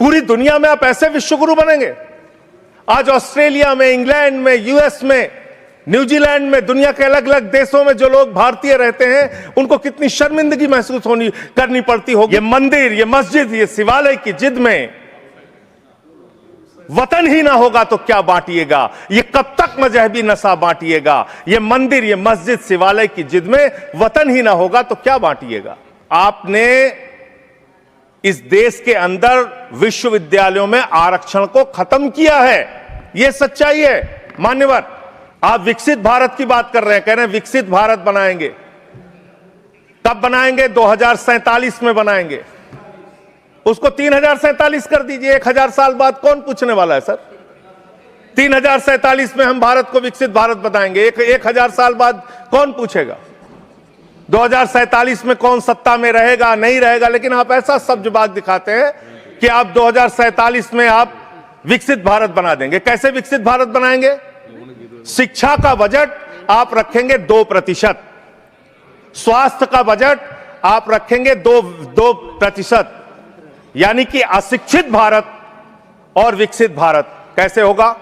पूरी दुनिया में आप ऐसे विश्व गुरु बनेंगे। आज ऑस्ट्रेलिया में, इंग्लैंड में, यूएस में, न्यूजीलैंड में, दुनिया के अलग अलग देशों में जो लोग भारतीय रहते हैं उनको कितनी शर्मिंदगी महसूस करनी पड़ती होगी। ये मंदिर, ये मस्जिद, ये शिवालय की जिद में वतन ही ना होगा तो क्या बांटिएगा? ये कब तक मजहबी नशा बांटिएगा? ये मंदिर, ये मस्जिद, शिवालय की जिद में वतन ही ना होगा तो क्या बांटिएगा? आपने इस देश के अंदर विश्वविद्यालयों में आरक्षण को खत्म किया है, यह सच्चाई है मान्यवर। आप विकसित भारत की बात कर रहे हैं, कह रहे हैं विकसित भारत बनाएंगे। कब बनाएंगे? 2047 में बनाएंगे। उसको 3047 कर दीजिए। 1000 साल बाद कौन पूछने वाला है सर? 3047 में हम भारत को विकसित भारत बताएंगे। 1000 साल बाद कौन पूछेगा? 2047 में कौन सत्ता में रहेगा, नहीं रहेगा। लेकिन आप ऐसा सब्जबाग दिखाते हैं कि आप 2047 में आप विकसित भारत बना देंगे। कैसे विकसित भारत बनाएंगे? शिक्षा का बजट आप रखेंगे 2%, स्वास्थ्य का बजट आप रखेंगे 2%, यानी कि अशिक्षित भारत और विकसित भारत कैसे होगा?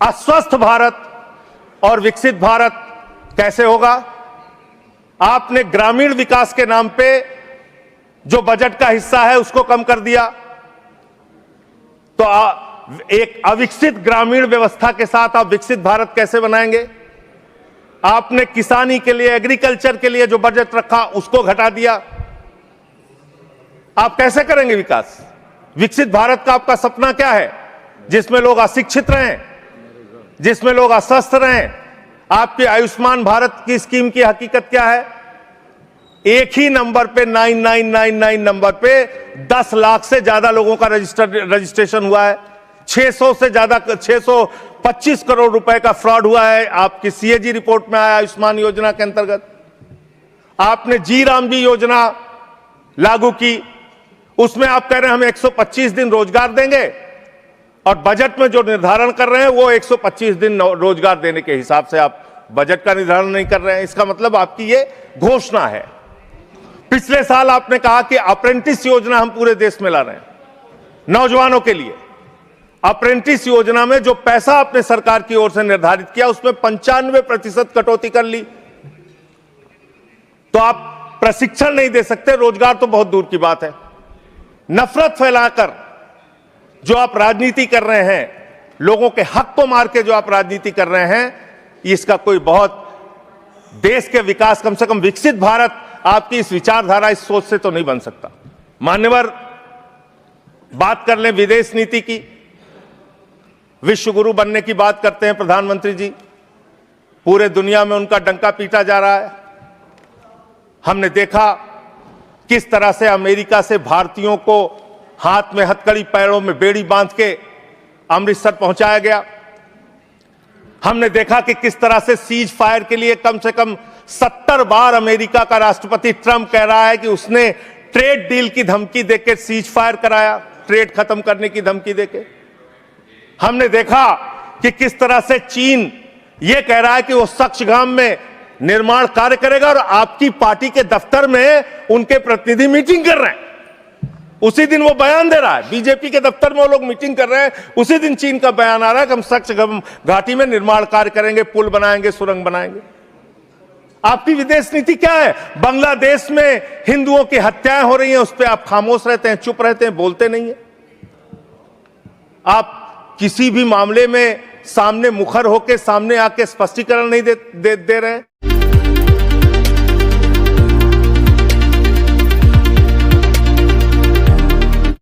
अस्वस्थ भारत और विकसित भारत कैसे होगा? आपने ग्रामीण विकास के नाम पे जो बजट का हिस्सा है उसको कम कर दिया, तो एक अविकसित ग्रामीण व्यवस्था के साथ आप विकसित भारत कैसे बनाएंगे? आपने किसानी के लिए, एग्रीकल्चर के लिए जो बजट रखा उसको घटा दिया। आप कैसे करेंगे विकास? विकसित भारत का आपका सपना क्या है? जिसमें लोग अशिक्षित रहें, जिसमें लोग अस्वस्थ रहें। आपकी आयुष्मान भारत की स्कीम की हकीकत क्या है? एक ही नंबर पे 9999 नंबर पे 10 लाख से ज्यादा लोगों का रजिस्ट्रेशन हुआ है। 600 से ज्यादा, 625 करोड़ रुपए का फ्रॉड हुआ है। आपकी सीएजी रिपोर्ट में आया आयुष्मान योजना के अंतर्गत। आपने जी राम जी योजना लागू की, उसमें आप कह रहे हैं हम 125 दिन रोजगार देंगे, और बजट में जो निर्धारण कर रहे हैं वो 125 दिन रोजगार देने के हिसाब से आप बजट का निर्धारण नहीं कर रहे हैं। इसका मतलब आपकी ये घोषणा है। पिछले साल आपने कहा कि अप्रेंटिस योजना हम पूरे देश में ला रहे हैं नौजवानों के लिए। अप्रेंटिस योजना में जो पैसा आपने सरकार की ओर से निर्धारित किया उसमें 95% कटौती कर ली। तो आप प्रशिक्षण नहीं दे सकते, रोजगार तो बहुत दूर की बात है। नफरत फैलाकर जो आप राजनीति कर रहे हैं, लोगों के हक को मार के जो आप राजनीति कर रहे हैं, इसका कोई बहुत देश के विकास, कम से कम विकसित भारत आपकी इस विचारधारा, इस सोच से तो नहीं बन सकता। मान्यवर, बात कर लें विदेश नीति की। विश्व गुरु बनने की बात करते हैं प्रधानमंत्री जी, पूरे दुनिया में उनका डंका पीटा जा रहा है। हमने देखा किस तरह से अमेरिका से भारतीयों को हाथ में हथकड़ी, पैरों में बेड़ी बांध के अमृतसर पहुंचाया गया। हमने देखा कि किस तरह से सीज फायर के लिए कम से कम 70 बार अमेरिका का राष्ट्रपति ट्रंप कह रहा है कि उसने ट्रेड डील की धमकी देकर सीज फायर कराया, ट्रेड खत्म करने की धमकी देके। हमने देखा कि किस तरह से चीन यह कह रहा है कि वो सक्सगाम में निर्माण कार्य करेगा, और आपकी पार्टी के दफ्तर में उनके प्रतिनिधि मीटिंग कर रहे हैं। उसी दिन वो बयान दे रहा है, बीजेपी के दफ्तर में वो लोग मीटिंग कर रहे हैं, उसी दिन चीन का बयान आ रहा है कि हम सक्सगाम घाटी में निर्माण कार्य करेंगे, पुल बनाएंगे, सुरंग बनाएंगे। आपकी विदेश नीति क्या है? बांग्लादेश में हिंदुओं की हत्याएं हो रही हैं, उस पर आप खामोश रहते हैं, चुप रहते हैं, बोलते नहीं है। आप किसी भी मामले में सामने मुखर होकर सामने आके स्पष्टीकरण नहीं दे रहे हैं।